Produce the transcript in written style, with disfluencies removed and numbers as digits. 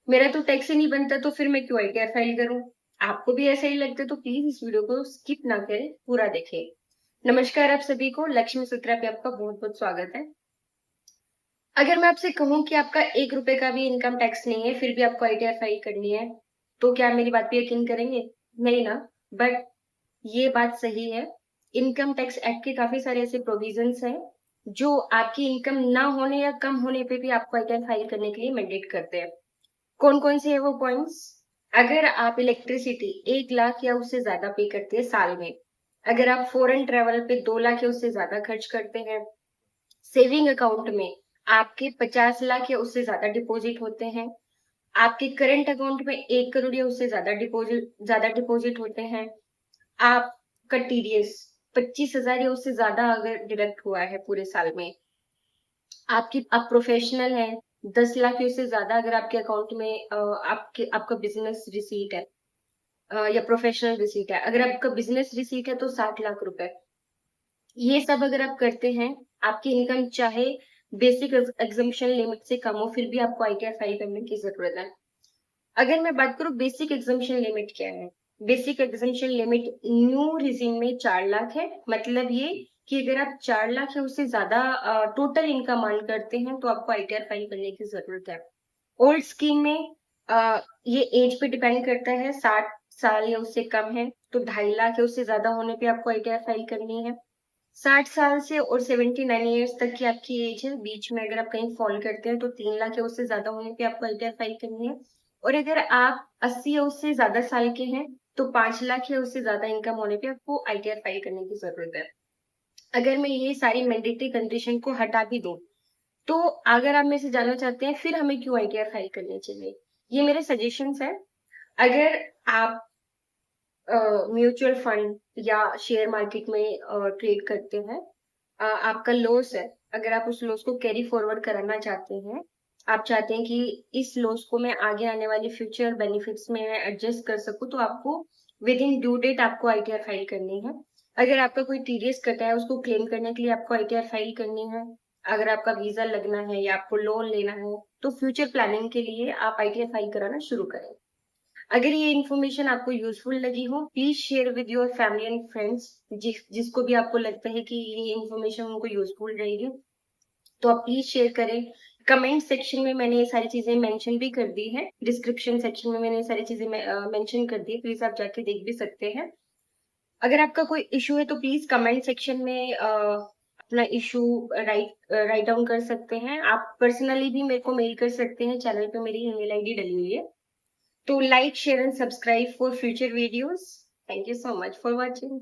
मेरा तो टैक्स ही नहीं बनता, तो फिर मैं क्यों आईटीआर फाइल करूं? आपको भी ऐसा ही लगता है तो प्लीज इस वीडियो को स्किप ना करें, पूरा देखें। नमस्कार आप सभी को, लक्ष्मी सूत्रा पे आपका बहुत बहुत स्वागत है। अगर मैं आपसे कहूं कि आपका 1 रुपए का भी इनकम टैक्स नहीं है, फिर भी आपको आईटीआर फाइल करनी है, तो क्या मेरी बात पे यकीन करेंगे? नहीं ना। बट ये बात सही है। इनकम टैक्स एक्ट के काफी सारे ऐसे प्रोविजंस हैं जो आपकी इनकम ना होने या कम होने पे भी आपको आईटीआर फाइल करने के लिए मैंडेट करते हैं। कौन कौन से है वो पॉइंट्स? अगर आप इलेक्ट्रिसिटी 1 लाख या उससे ज्यादा पे करते हैं साल में, अगर आप फॉरेन ट्रेवल पे 2 लाख या उससे ज्यादा खर्च करते हैं, सेविंग अकाउंट में आपके 50 लाख या उससे ज्यादा डिपॉजिट होते हैं, आपके करंट अकाउंट में 1 करोड़ या उससे ज्यादा डिपॉजिट होते हैं, आपका टीडीएस 25,000 या उससे ज्यादा अगर डिडक्ट हुआ है पूरे साल में, आप प्रोफेशनल हैं, 10 लाख या उससे ज्यादा अगर आपके अकाउंट में आपका बिजनेस रिसीट है, या प्रोफेशनल रिसीट है, अगर आपका बिजनेस रिसीट है तो 60 लाख रुपए, ये सब अगर आप करते हैं, आपकी इनकम चाहे बेसिक एग्जम्पशन लिमिट से कम हो, फिर भी आपको आईटीआर फाइल करने की जरूरत है। अगर मैं बात करूं बेसिक एग्जम्पशन लिमिट क्या है, basic exemption limit new regime में 4 लाख है। मतलब ये कि अगर आप 4 लाख या उससे ज्यादा टोटल इनकम अर्न करते हैं तो आपको आईटीआर फाइल करने की जरूरत है। ओल्ड स्कीम में ये एज पे डिपेंड करता है, 60 साल या उससे कम है तो 2.5 लाख या उससे ज्यादा होने पे आपको आईटीआर फाइल करनी है। 60 साल से और 79 ईयर्स तक की आपकी एज है, बीच में अगर आप कहीं फॉल करते हैं तो 3 लाख या उससे ज्यादा होने पे आपको आईटीआर फाइल करनी है। और अगर आप 80 या उससे ज्यादा साल के हैं तो 5 लाख या उससे ज्यादा इनकम होने पे आपको आईटीआर फाइल करने की जरूरत है। अगर मैं ये सारी मैंडेटरी कंडीशन को हटा भी दूं, तो अगर आप मेरे से जानना चाहते हैं फिर हमें क्यों आईटीआर फाइल करनी चाहिए, ये मेरे सजेशंस है। अगर आप म्यूचुअल फंड या शेयर मार्केट में ट्रेड करते हैं, आपका लॉस है, अगर आप उस लॉस को कैरी फॉरवर्ड कराना चाहते हैं, आप चाहते हैं कि इस लॉस को मैं आगे आने वाले फ्यूचर बेनिफिट्स में एडजस्ट कर सकूं, तो आपको विद इन ड्यू डेट आपको आईटीआर फाइल करनी है। अगर आपका कोई टीडीएस कटा है उसको क्लेम करने के लिए आपको आईटीआर फाइल करनी है। अगर आपका वीजा लगना है या आपको लोन लेना है, तो फ्यूचर प्लानिंग के लिए आप आईटीआर फाइल कराना शुरू करें। अगर ये इन्फॉर्मेशन आपको यूजफुल लगी हो, please share with your family and friends, जिसको भी आपको लगता है कि ये इन्फॉर्मेशन उनको यूजफुल रहेगी, तो आप प्लीज शेयर करें। कमेंट सेक्शन में मैंने ये सारी चीजें मेंशन भी कर दी है, डिस्क्रिप्शन सेक्शन में मैंने ये सारी चीजें मेंशन कर दी है, प्लीज आप जाके देख भी सकते हैं। अगर आपका कोई इशू है तो प्लीज कमेंट सेक्शन में अपना इशू राइट डाउन कर सकते हैं। आप पर्सनली भी मेरे को मेल कर सकते हैं, चैनल पे मेरी ईमेल आईडी डली हुई है। तो like, share and subscribe for future videos. Thank you so much for watching.